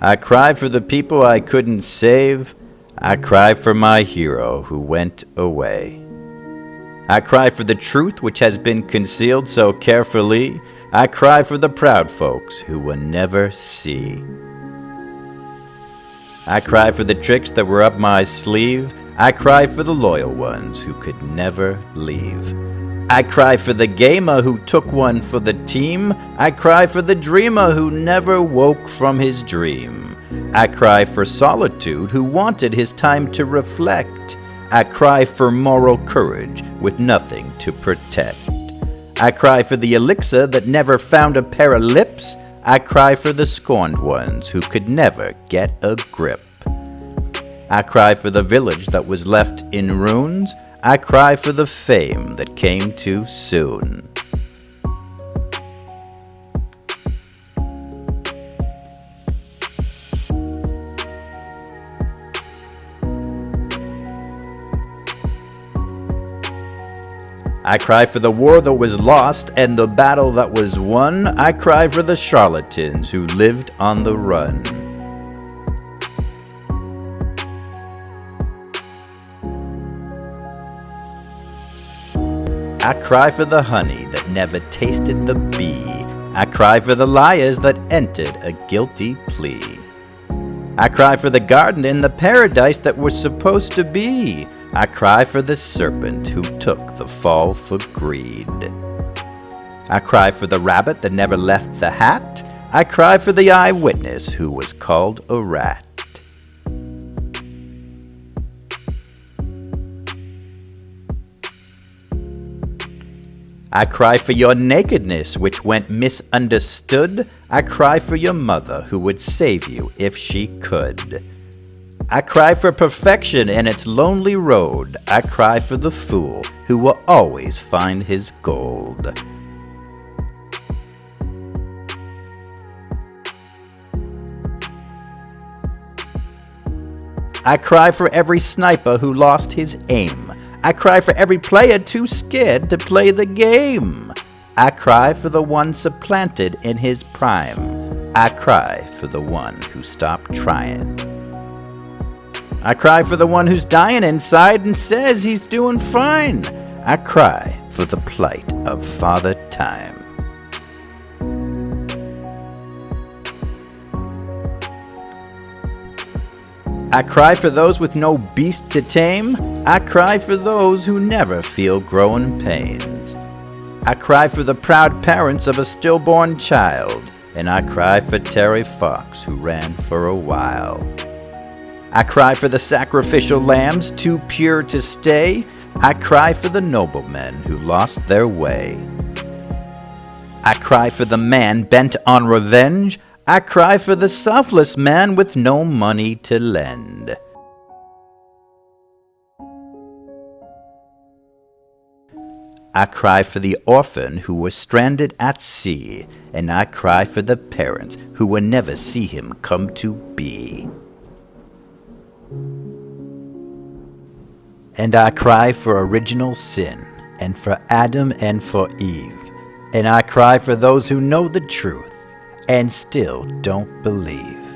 I cry for the people I couldn't save. I cry for my hero who went away. I cry for the truth which has been concealed so carefully. I cry for the proud folks who will never see. I cry for the tricks that were up my sleeve. I cry for the loyal ones who could never leave. I cry for the gamer who took one for the team. I cry for the dreamer who never woke from his dream. I cry for solitude who wanted his time to reflect. I cry for moral courage with nothing to protect. I cry for the elixir that never found a pair of lips. I cry for the scorned ones who could never get a grip. I cry for the village that was left in ruins. I cry for the fame that came too soon. I cry for the war that was lost and the battle that was won. I cry for the charlatans who lived on the run. I cry for the honey that never tasted the bee. I cry for the liars that entered a guilty plea. I cry for the garden and the paradise that was supposed to be. I cry for the serpent who took the fall for greed. I cry for the rabbit that never left the hat. I cry for the eyewitness who was called a rat. I cry for your nakedness which went misunderstood. I cry for your mother who would save you if she could. I cry for perfection and its lonely road. I cry for the fool who will always find his gold. I cry for every sniper who lost his aim. I cry for every player too scared to play the game. I cry for the one supplanted in his prime. I cry for the one who stopped trying. I cry for the one who's dying inside and says he's doing fine. I cry for the plight of Father Time. I cry for those with no beast to tame. I cry for those who never feel growing pains. I cry for the proud parents of a stillborn child. And I cry for Terry Fox who ran for a while. I cry for the sacrificial lambs too pure to stay. I cry for the noblemen who lost their way. I cry for the man bent on revenge. I cry for the selfless man with no money to lend. I cry for the orphan who was stranded at sea. And I cry for the parents who will never see him come to be. And I cry for original sin, and for Adam and for Eve. And I cry for those who know the truth, and still don't believe.